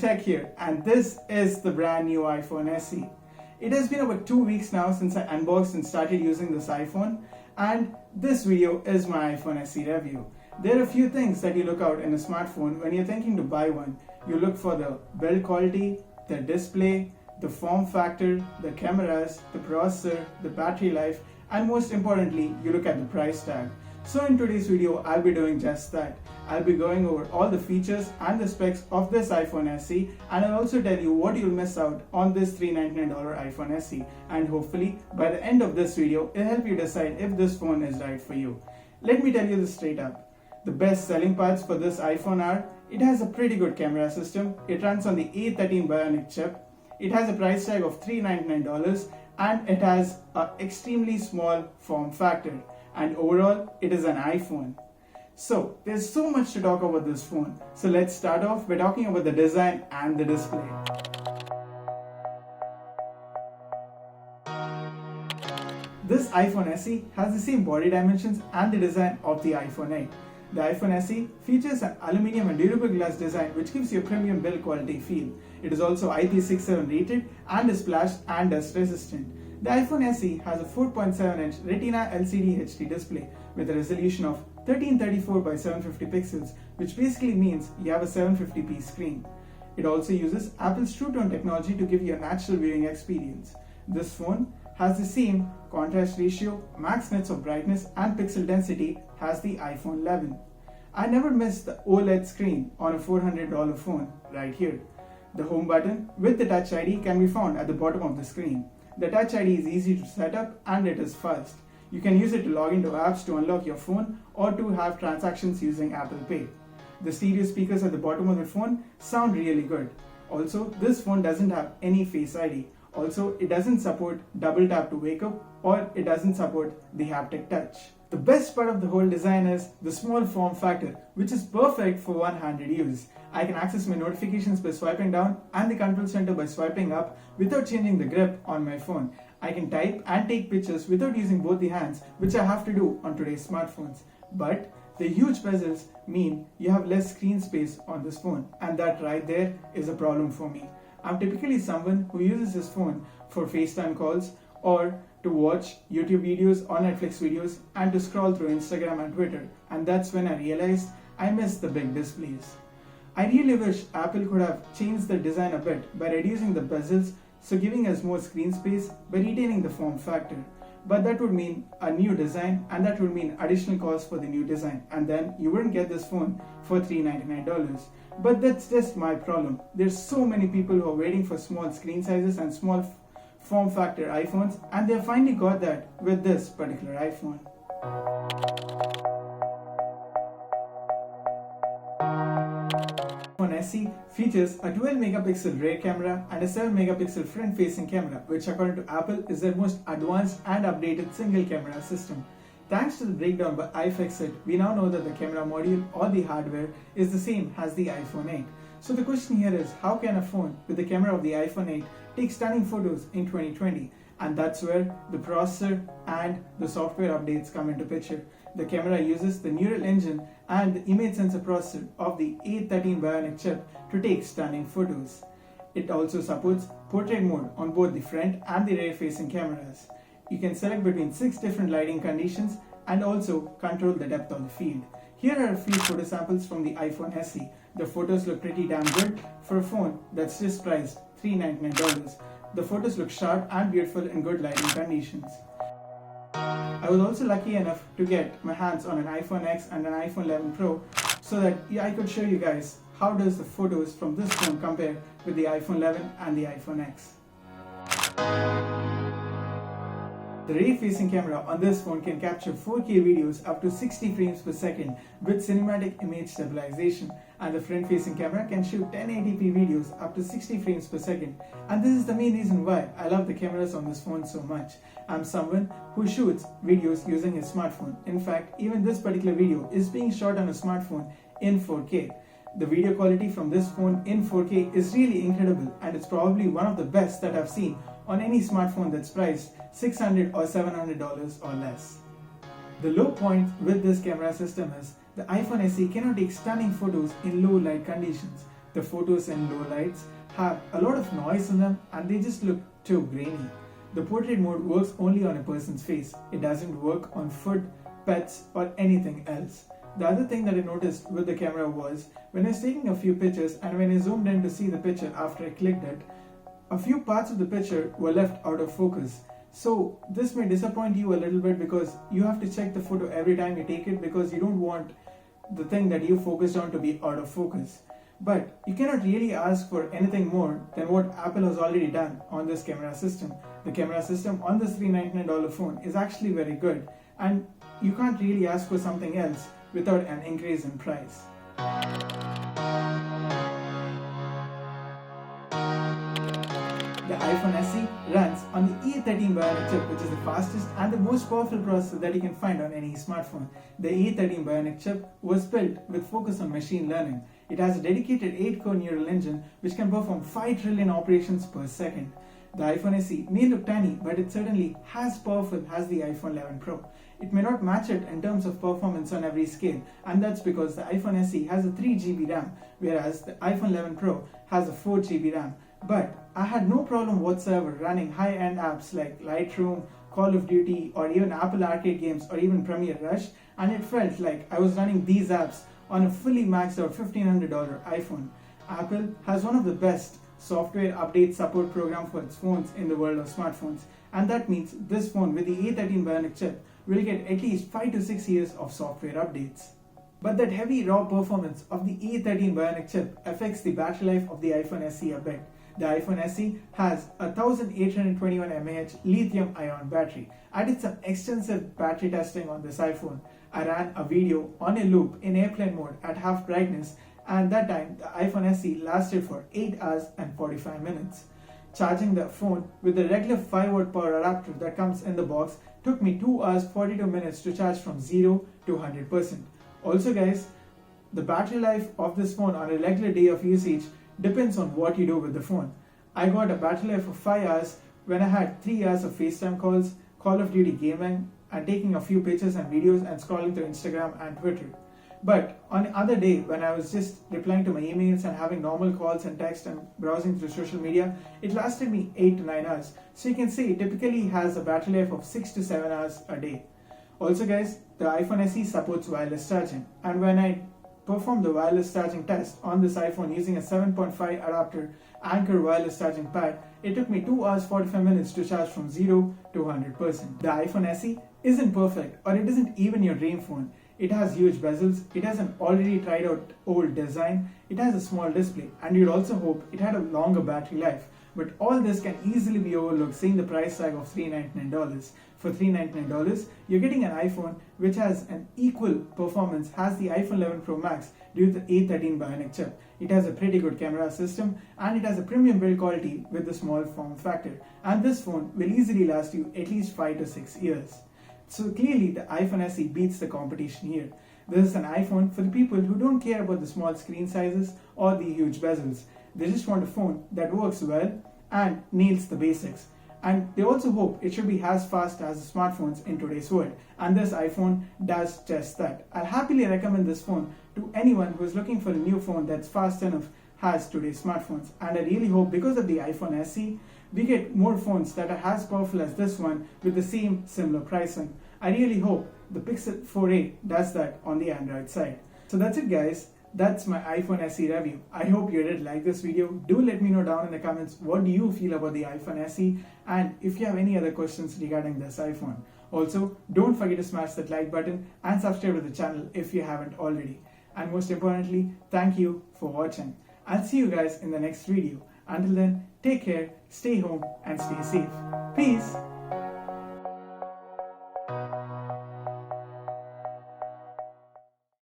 Tech here, and this is the brand new iPhone SE. It has been about 2 weeks now since I unboxed and started using this iPhone, and this video is my iPhone SE review. There are a few things that you look out in a smartphone when you're thinking to buy one. You look for the build quality, the display, the form factor, the cameras, the processor, the battery life, and most importantly, you look at the price tag. So in today's video, I'll be doing just that. I'll be going over all the features and the specs of this iPhone SE, and I'll also tell you what you'll miss out on this $399 iPhone SE, and hopefully by the end of this video, it'll help you decide if this phone is right for you. Let me tell you this straight up. The best selling parts for this iPhone are, it has a pretty good camera system, it runs on the A13 Bionic chip, it has a price tag of $399, and it has an extremely small form factor. And overall, it is an iPhone. So, there's so much to talk about this phone. So let's start off by talking about the design and the display. This iPhone SE has the same body dimensions and the design of the iPhone 8. The iPhone SE features an aluminium and durable glass design which gives you a premium build quality feel. It is also IP67 rated and is splash and dust resistant. The iPhone SE has a 4.7-inch Retina LCD HD display with a resolution of 1334 by 750 pixels, which basically means you have a 750p screen. It also uses Apple's True Tone technology to give you a natural viewing experience. This phone has the same contrast ratio, max nits of brightness, and pixel density as the iPhone 11. I never miss the OLED screen on a $400 phone right here. The home button with the Touch ID can be found at the bottom of the screen. The Touch ID is easy to set up and it is fast. You can use it to log into apps to unlock your phone or to have transactions using Apple Pay. The stereo speakers at the bottom of the phone sound really good. Also, this phone doesn't have any Face ID. Also, it doesn't support double tap to wake up, or it doesn't support the haptic touch. The best part of the whole design is the small form factor, which is perfect for one-handed use. I can access my notifications by swiping down and the control center by swiping up without changing the grip on my phone. I can type and take pictures without using both the hands, which I have to do on today's smartphones. But the huge bezels mean you have less screen space on this phone, and that right there is a problem for me. I'm typically someone who uses this phone for FaceTime calls or to watch YouTube videos or Netflix videos and to scroll through Instagram and Twitter, and that's when I realized I miss the big displays. I really wish Apple could have changed the design a bit by reducing the bezels, so giving us more screen space by retaining the form factor. But that would mean a new design, and that would mean additional costs for the new design, and then you wouldn't get this phone for $399. But that's just my problem. There's so many people who are waiting for small screen sizes and small form factor iPhones, and they finally got that with this particular iPhone. iPhone SE features a 12 megapixel rear camera and a 7 megapixel front facing camera, which according to Apple is their most advanced and updated single camera system. Thanks to the breakdown by iFixit, we now know that the camera module or the hardware is the same as the iPhone 8. So the question here is, how can a phone with the camera of the iPhone 8 take stunning photos in 2020? And that's where the processor and the software updates come into picture. The camera uses the neural engine and the image sensor processor of the A13 Bionic chip to take stunning photos. It also supports portrait mode on both the front and the rear facing cameras. You can select between 6 different lighting conditions and also control the depth of the field. Here are a few photo samples from the iPhone SE. The photos look pretty damn good for a phone that's just priced $399. The photos look sharp and beautiful in good lighting conditions. I was also lucky enough to get my hands on an iPhone X and an iPhone 11 Pro so that I could show you guys how does the photos from this phone compare with the iPhone 11 and the iPhone X. The rear-facing camera on this phone can capture 4K videos up to 60 frames per second with cinematic image stabilization, and the front-facing camera can shoot 1080p videos up to 60 frames per second. And this is the main reason why I love the cameras on this phone so much. I'm someone who shoots videos using his smartphone. In fact, even this particular video is being shot on a smartphone in 4K. The video quality from this phone in 4K is really incredible, and it's probably one of the best that I've seen on any smartphone that's priced $600 or $700 or less. The low point with this camera system is the iPhone SE cannot take stunning photos in low light conditions. The photos in low lights have a lot of noise in them and they just look too grainy. The portrait mode works only on a person's face. It doesn't work on food, pets or anything else. The other thing that I noticed with the camera was when I was taking a few pictures and when I zoomed in to see the picture after I clicked it, a few parts of the picture were left out of focus. So this may disappoint you a little bit because you have to check the photo every time you take it because you don't want the thing that you focused on to be out of focus. But you cannot really ask for anything more than what Apple has already done on this camera system. The camera system on this $399 phone is actually very good and you can't really ask for something else without an increase in price. The iPhone SE runs on the A13 Bionic chip, which is the fastest and the most powerful processor that you can find on any smartphone. The A13 Bionic chip was built with focus on machine learning. It has a dedicated 8-core neural engine which can perform 5 trillion operations per second. The iPhone SE may look tiny, but it certainly as powerful as the iPhone 11 Pro. It may not match it in terms of performance on every scale, and that's because the iPhone SE has a 3GB RAM, whereas the iPhone 11 Pro has a 4GB RAM. But I had no problem whatsoever running high-end apps like Lightroom, Call of Duty, or even Apple Arcade games, or even Premiere Rush, and it felt like I was running these apps on a fully maxed out $1,500 iPhone. Apple has one of the best software update support program for its phones in the world of smartphones, and that means this phone with the A13 Bionic chip will get at least 5 to 6 years of software updates. But that heavy raw performance of the A13 Bionic chip affects the battery life of the iPhone SE a bit. The iPhone SE has a 1821 mAh lithium-ion battery. I did some extensive battery testing on this iPhone. I ran a video on a loop in airplane mode at half brightness, and that time the iPhone SE lasted for 8 hours and 45 minutes. Charging the phone with the regular 5-watt power adapter that comes in the box took me 2 hours 42 minutes to charge from 0 to 100%. Also guys, the battery life of this phone on a regular day of usage depends on what you do with the phone. I got a battery life of 5 hours when I had 3 hours of FaceTime calls, Call of Duty gaming, and taking a few pictures and videos and scrolling through Instagram and Twitter. But on the other day, when I was just replying to my emails and having normal calls and text and browsing through social media, it lasted me 8 to 9 hours. So you can say it typically has a battery life of 6 to 7 hours a day. Also guys, the iPhone SE supports wireless charging, and when I performed the wireless charging test on this iPhone using a 7.5 adapter Anchor wireless charging pad, it took me 2 hours 45 minutes to charge from 0 to 100%. The iPhone SE isn't perfect, or it isn't even your dream phone. It has huge bezels, it has an already tried out old design, it has a small display, and you'd also hope it had a longer battery life. But all this can easily be overlooked seeing the price tag of $399. For $399, you're getting an iPhone which has an equal performance as the iPhone 11 Pro Max due to the A13 Bionic chip. It has a pretty good camera system and it has a premium build quality with the small form factor. And this phone will easily last you at least 5 to 6 years. So clearly the iPhone SE beats the competition here. This is an iPhone for the people who don't care about the small screen sizes or the huge bezels. They just want a phone that works well and nails the basics. And they also hope it should be as fast as the smartphones in today's world. And this iPhone does just that. I'll happily recommend this phone to anyone who is looking for a new phone that's fast enough as today's smartphones. And I really hope because of the iPhone SE, we get more phones that are as powerful as this one with the same similar pricing. I really hope the Pixel 4a does that on the Android side. So that's it guys. That's my iPhone SE review. I hope you did like this video. Do let me know down in the comments what do you feel about the iPhone SE and if you have any other questions regarding this iPhone. Also, don't forget to smash that like button and subscribe to the channel if you haven't already. And most importantly, thank you for watching. I'll see you guys in the next video. Until then, take care, stay home and stay safe. Peace!